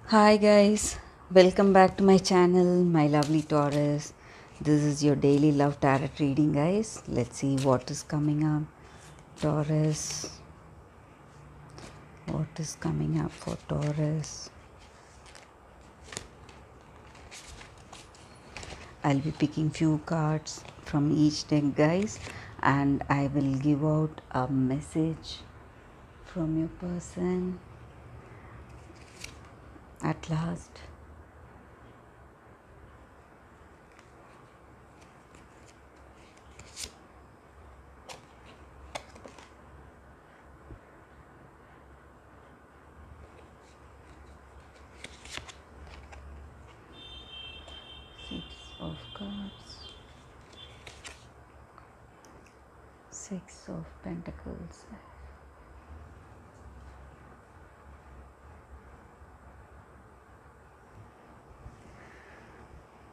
Hi guys, welcome back to my channel, my lovely Taurus. This is your daily love tarot reading, guys. Let's see what is coming up. Taurus, what is coming up for Taurus? I'll be picking few cards from each deck, guys, and I will give out a message from your person at last. Six of Cups, Six of Pentacles.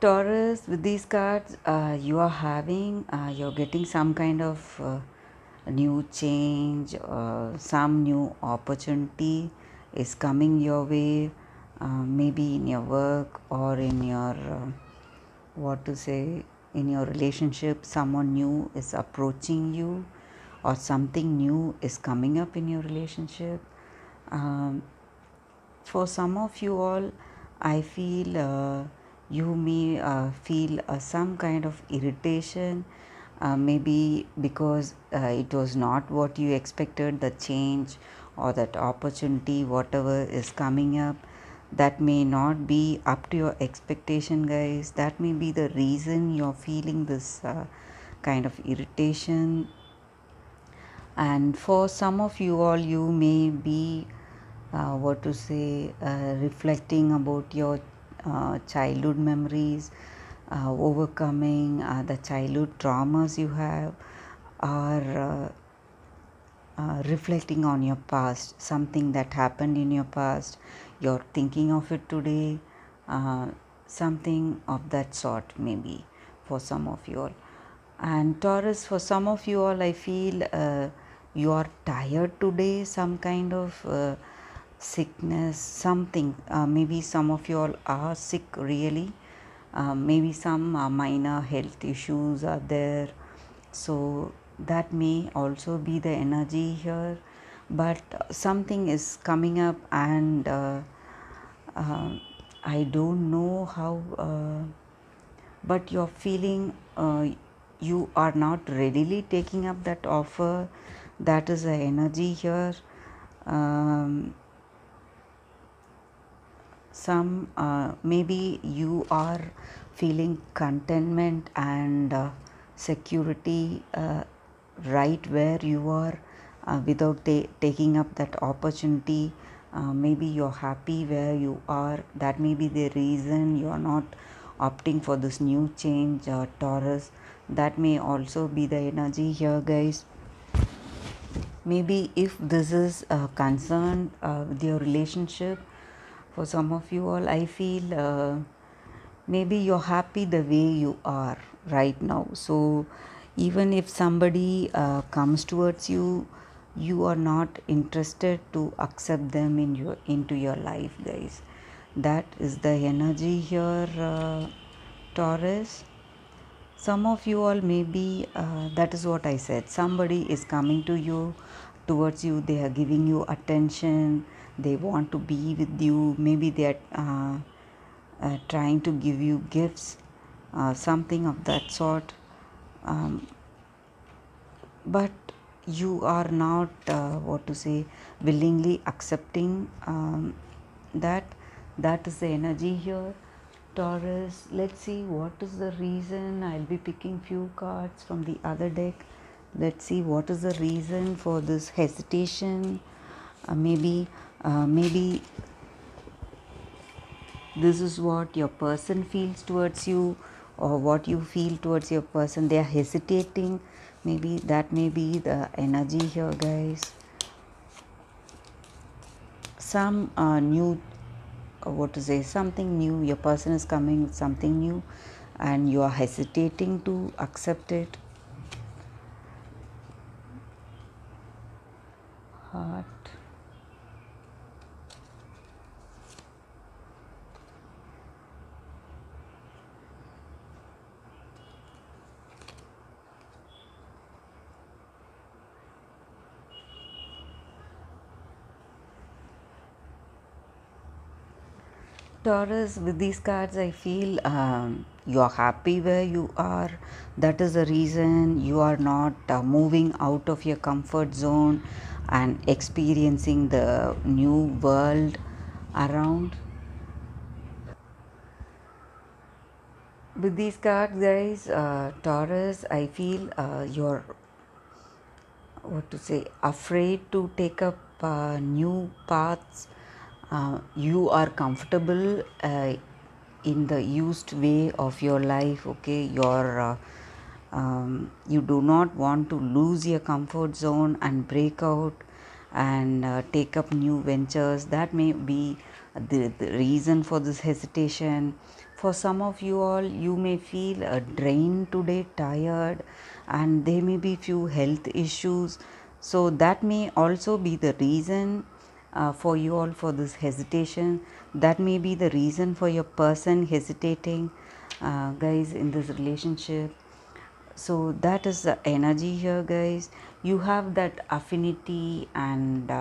Taurus, with these cards, you're getting some kind of new change, some new opportunity is coming your way, maybe in your work or in your, what to say, in your relationship, someone new is approaching you or something new is coming up in your relationship. Um, for some of you all, I feel you may feel some kind of irritation, maybe because it was not what you expected, the change or that opportunity, whatever is coming up, that may not be up to your expectation, guys. That may be the reason you're feeling this kind of irritation. And for some of you all, you may be what to say, reflecting about your childhood memories, overcoming the childhood traumas you have, or reflecting on your past, something that happened in your past, you're thinking of it today, uh, something of that sort, maybe for some of you all. And Taurus, for some of you all, I feel you are tired today, some kind of sickness, something. Maybe some of you all are sick, really. Maybe some minor health issues are there. So that may also be the energy here. But something is coming up, and uh, I don't know how. But you're feeling you are not readily taking up that offer. That is the energy here. um, some maybe you are feeling contentment and security right where you are, without taking up that opportunity. Maybe you're happy where you are. That may be the reason you are not opting for this new change, Taurus. That may also be the energy here, guys. Maybe if this is concerned with your relationship, for some of you all, I feel maybe you're happy the way you are right now. So even if somebody comes towards you, you are not interested to accept them into your life, guys. That is the energy here, Taurus. Some of you all, maybe that is what I said, somebody is coming to you, towards you, they are giving you attention, they want to be with you, maybe they are trying to give you gifts, something of that sort. um, but you are not, what to say, willingly accepting that. That is the energy here, Taurus. Let's see what is the reason. I'll be picking few cards from the other deck. Let's see what is the reason for this hesitation. Maybe this is what your person feels towards you, or what you feel towards your person. They are hesitating. Maybe that may be the energy here, guys. Some new, what to say, something new. Your person is coming with something new, and you are hesitating to accept it. Heart. Taurus, with these cards, I feel you're happy where you are. That is the reason you are not moving out of your comfort zone and experiencing the new world around. With these cards, guys, Taurus, I feel you're, what to say, afraid to take up new paths. You are comfortable in the used way of your life. Okay, you do not want to lose your comfort zone and break out and take up new ventures. That may be the reason for this hesitation. For some of you all, you may feel drained today, tired, and there may be few health issues. So that may also be the reason for you all for this hesitation. That may be the reason for your person hesitating, guys, in this relationship. So that is the energy here, guys. You have that affinity and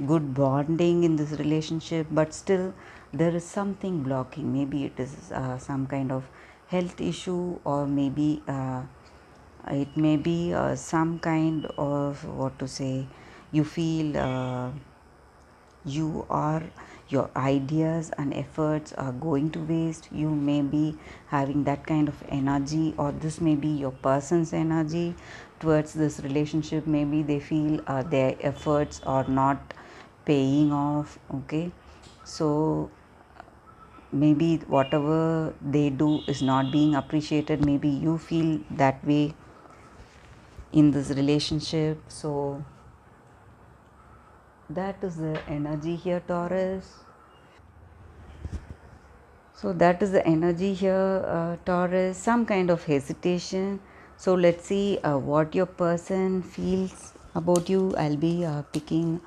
good bonding in this relationship, but still there is something blocking. Maybe it is some kind of health issue, or maybe it may be some kind of, what to say, you feel you are, your ideas and efforts are going to waste. You may be having that kind of energy, or this may be your person's energy towards this relationship. Maybe they feel their efforts are not paying off. Okay, so maybe whatever they do is not being appreciated. Maybe you feel that way in this relationship. So that is the energy here, Taurus. So that is the energy here, Taurus, some kind of hesitation. So let's see what your person feels about you. I'll be picking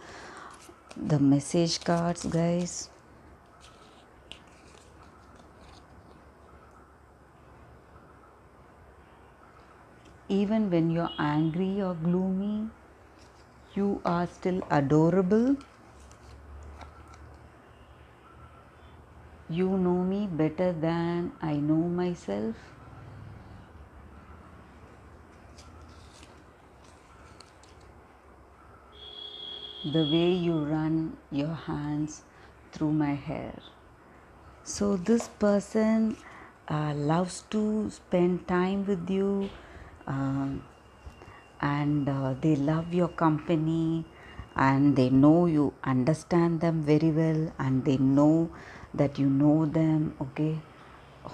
the message cards, guys. Even when you're angry or gloomy, you are still adorable. You know me better than I know myself. The way you run your hands through my hair. So this person loves to spend time with you, um, and they love your company, and they know you understand them very well, and they know that you know them. Okay,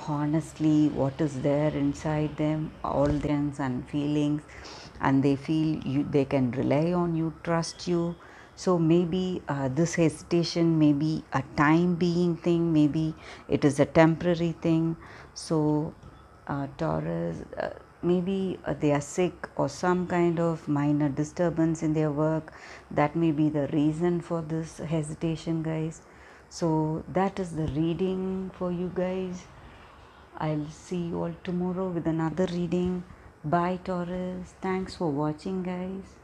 honestly, what is there inside them, all their and feelings, and they feel you, they can rely on you, trust you. So maybe this hesitation may be a time being thing, maybe it is a temporary thing. So Taurus, maybe they are sick or some kind of minor disturbance in their work. That may be the reason for this hesitation, guys. So that is the reading for you guys. I'll see you all tomorrow with another reading. Bye, Taurus. Thanks for watching, guys.